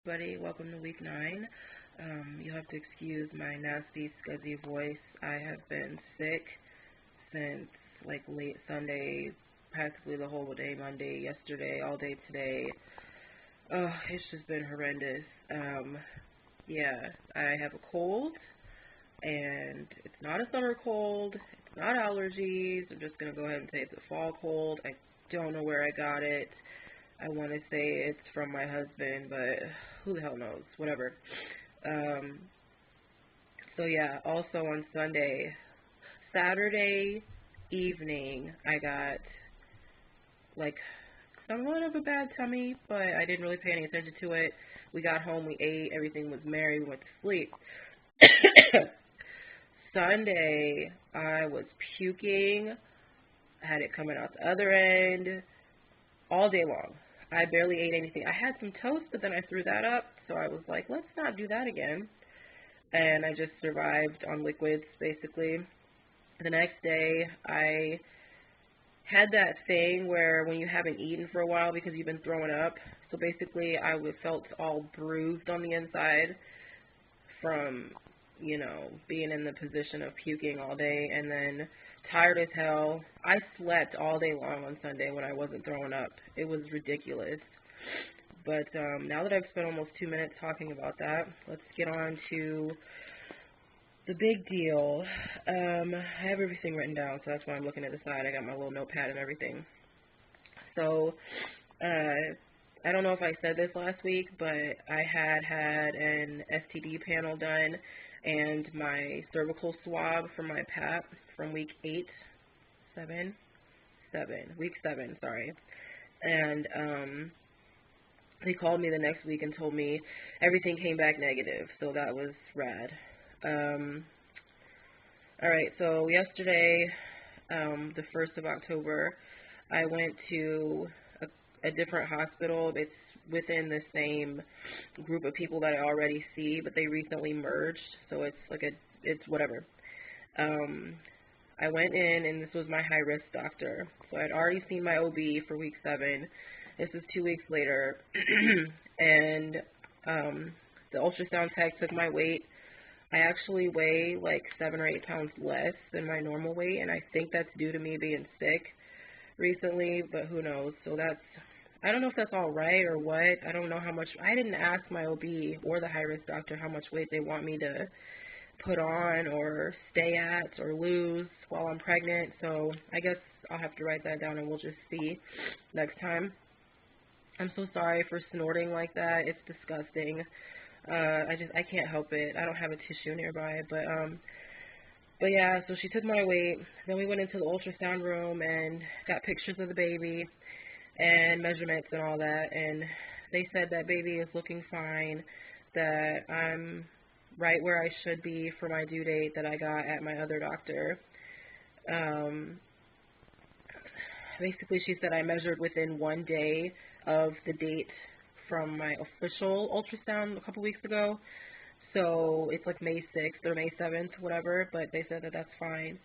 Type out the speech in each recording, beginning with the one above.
Everybody, welcome to week 9. You'll have to excuse my nasty, scuzzy voice. I have been sick since like late Sunday, practically the whole day Monday, yesterday, all day today. It's just been horrendous. Yeah, I have a cold, and it's not a summer cold. It's not allergies. I'm just gonna go ahead and say it's a fall cold. I don't know where I got it. I want to say it's from my husband, but who the hell knows? Whatever. Um, so yeah, also on Saturday evening, I got like somewhat of a bad tummy, but I didn't really pay any attention to it. We got home, we ate, everything was merry, we went to sleep. Sunday, I was puking, had it coming out the other end all day long. I barely ate anything. I had some toast, but then I threw that up, so I was like, let's not do that again. And I just survived on liquids, basically. The next day, I had that thing where when you haven't eaten for a while because you've been throwing up, so basically I felt all bruised on the inside from, being in the position of puking all day, and then tired as hell. I slept all day long on Sunday when I wasn't throwing up. It was ridiculous. But now that I've spent almost 2 minutes talking about that, let's get on to the big deal. I have everything written down, so that's why I'm looking at the side. I got my little notepad and everything. So, I don't know if I said this last week, but I had an STD panel done and my cervical swab for my PAP from week 8, 7, 7, week 7, sorry. And they called me the next week and told me everything came back negative, so that was rad. Alright, so yesterday, the 1st of October, I went to a different hospital. It's within the same group of people that I already see, but they recently merged, so it's whatever. I went in, and this was my high-risk doctor. So I'd already seen my OB for week 7. This is 2 weeks later, and the ultrasound tech took my weight. I actually weigh like 7 or 8 pounds less than my normal weight, and I think that's due to me being sick recently, but who knows. So I don't know if that's all right or what. I don't know how much. I didn't ask my OB or the high-risk doctor how much weight they want me to put on or stay at or lose while I'm pregnant, so I guess I'll have to write that down and we'll just see next time. I'm so sorry for snorting like that. It's disgusting. I can't help it. I don't have a tissue nearby, but yeah, so she took my weight. Then we went into the ultrasound room and got pictures of the baby and measurements and all that, and they said that baby is looking fine, that I'm right where I should be for my due date that I got at my other doctor. Basically, she said I measured within 1 day of the date from my official ultrasound a couple weeks ago. So it's like May 6th or May 7th, whatever, but they said that that's fine.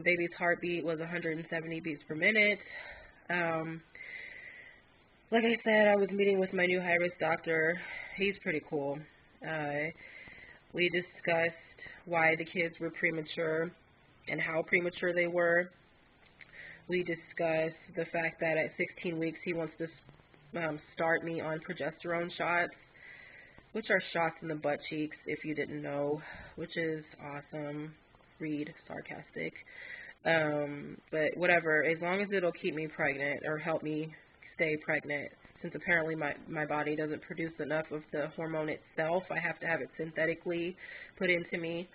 Baby's heartbeat was 170 beats per minute. Like I said, I was meeting with my new high-risk doctor. He's pretty cool. We discussed why the kids were premature and how premature they were. We discussed the fact that at 16 weeks he wants to start me on progesterone shots, which are shots in the butt cheeks, if you didn't know, which is awesome. Read sarcastic. But whatever, as long as it'll keep me pregnant or help me stay pregnant, since apparently my body doesn't produce enough of the hormone itself, I have to have it synthetically put into me.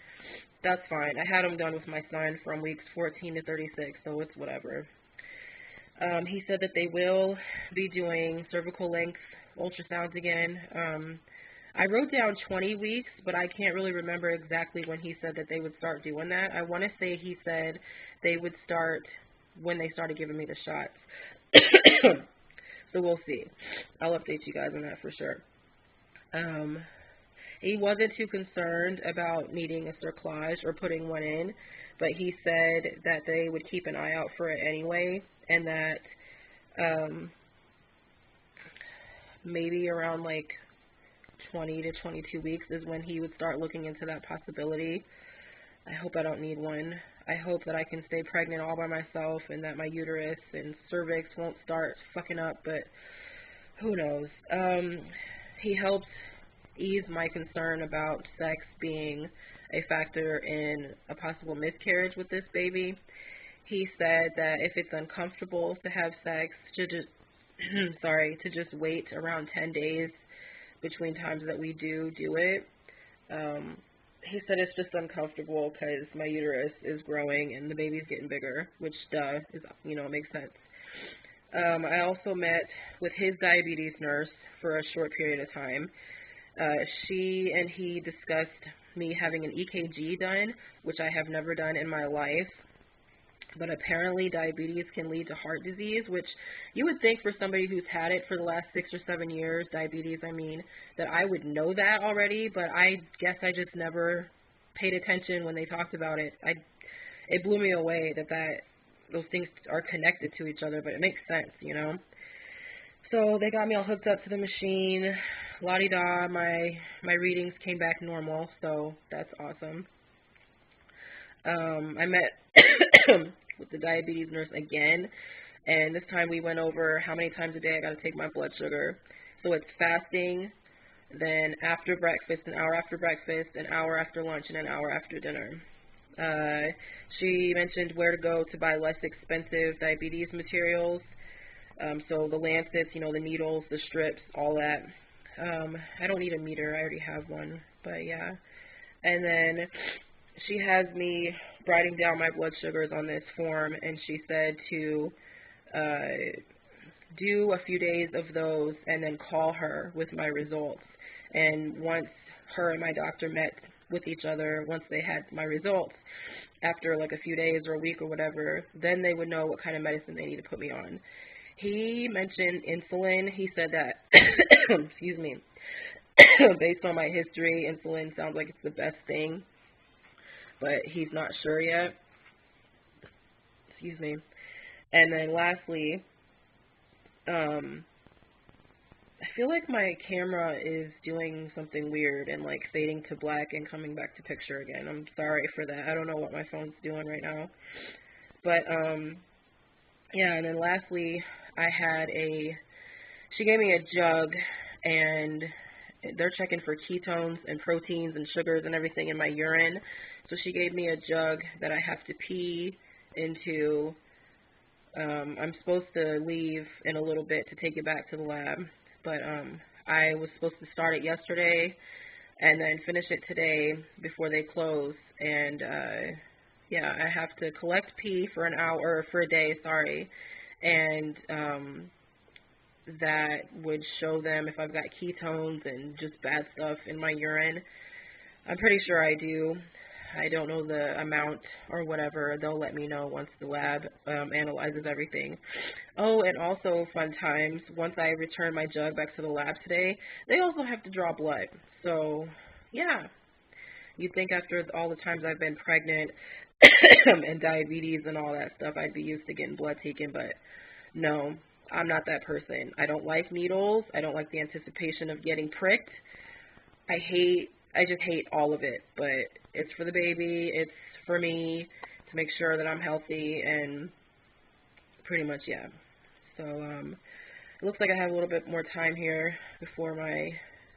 That's fine. I had them done with my son from weeks 14 to 36, so it's whatever. He said that they will be doing cervical length ultrasounds again. I wrote down 20 weeks, but I can't really remember exactly when he said that they would start doing that. I want to say he said they would start when they started giving me the shots. So we'll see. I'll update you guys on that for sure. He wasn't too concerned about needing a cerclage or putting one in, but he said that they would keep an eye out for it anyway, and that maybe around like 20 to 22 weeks is when he would start looking into that possibility. I hope I don't need one. I hope that I can stay pregnant all by myself and that my uterus and cervix won't start fucking up, but who knows. He helped ease my concern about sex being a factor in a possible miscarriage with this baby. He said that if it's uncomfortable to have sex, to just to just wait around 10 days between times that we do it. He said it's just uncomfortable because my uterus is growing and the baby's getting bigger, which is, makes sense. I also met with his diabetes nurse for a short period of time. She and he discussed me having an EKG done, which I have never done in my life. But apparently diabetes can lead to heart disease, which you would think for somebody who's had it for the last 6 or 7 years, diabetes, that I would know that already, but I guess I just never paid attention when they talked about it. It blew me away that those things are connected to each other, but it makes sense, So they got me all hooked up to the machine. La-di-da, my readings came back normal, so that's awesome. I met with the diabetes nurse again, and this time we went over how many times a day I got to take my blood sugar. So it's fasting, then after breakfast, an hour after breakfast, an hour after lunch, and an hour after dinner. She mentioned where to go to buy less expensive diabetes materials. So the lancets, the needles, the strips, all that. I don't need a meter. I already have one, but yeah. And then she has me writing down my blood sugars on this form, and she said to do a few days of those and then call her with my results. And once her and my doctor met with each other, once they had my results, after like a few days or a week or whatever, then they would know what kind of medicine they need to put me on. He mentioned insulin. He said that, excuse me, based on my history, insulin sounds like it's the best thing, but he's not sure yet. Excuse me. And then lastly, I feel like my camera is doing something weird and like fading to black and coming back to picture again. I'm sorry for that. I don't know what my phone's doing right now. But, yeah, and then lastly, she gave me a jug, and they're checking for ketones and proteins and sugars and everything in my urine. So she gave me a jug that I have to pee into. I'm supposed to leave in a little bit to take it back to the lab, but I was supposed to start it yesterday and then finish it today before they close. And yeah, I have to collect pee for an hour, or for a day, sorry, and that would show them if I've got ketones and just bad stuff in my urine. I'm pretty sure I do. I don't know the amount or whatever. They'll let me know once the lab analyzes everything. Oh, and also fun times, once I return my jug back to the lab today, they also have to draw blood. So, yeah. You'd think after all the times I've been pregnant and diabetes and all that stuff, I'd be used to getting blood taken, but no, I'm not that person. I don't like needles. I don't like the anticipation of getting pricked. I just hate all of it, but it's for the baby, it's for me to make sure that I'm healthy, and pretty much, yeah. So, it looks like I have a little bit more time here before my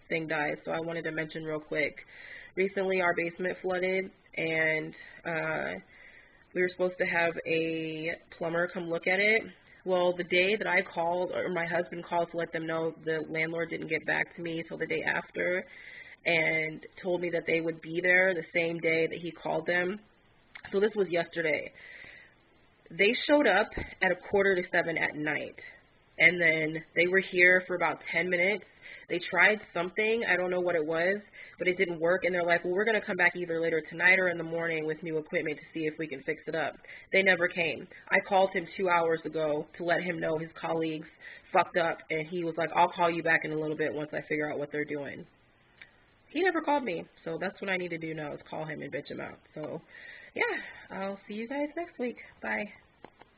thing dies, so I wanted to mention real quick. Recently, our basement flooded, and we were supposed to have a plumber come look at it. Well, the day that I called, or my husband called to let them know, the landlord didn't get back to me until the day after, and told me that they would be there the same day that he called them. So this was yesterday. They showed up at 6:45 at night, and then they were here for about 10 minutes. They tried something, I don't know what it was, but it didn't work, and they're like, well, we're going to come back either later tonight or in the morning with new equipment to see if we can fix it up. They never came. I called him 2 hours ago to let him know his colleagues fucked up, and he was like, I'll call you back in a little bit once I figure out what they're doing. He never called me, so that's what I need to do now, is call him and bitch him out. So, yeah, I'll see you guys next week. Bye.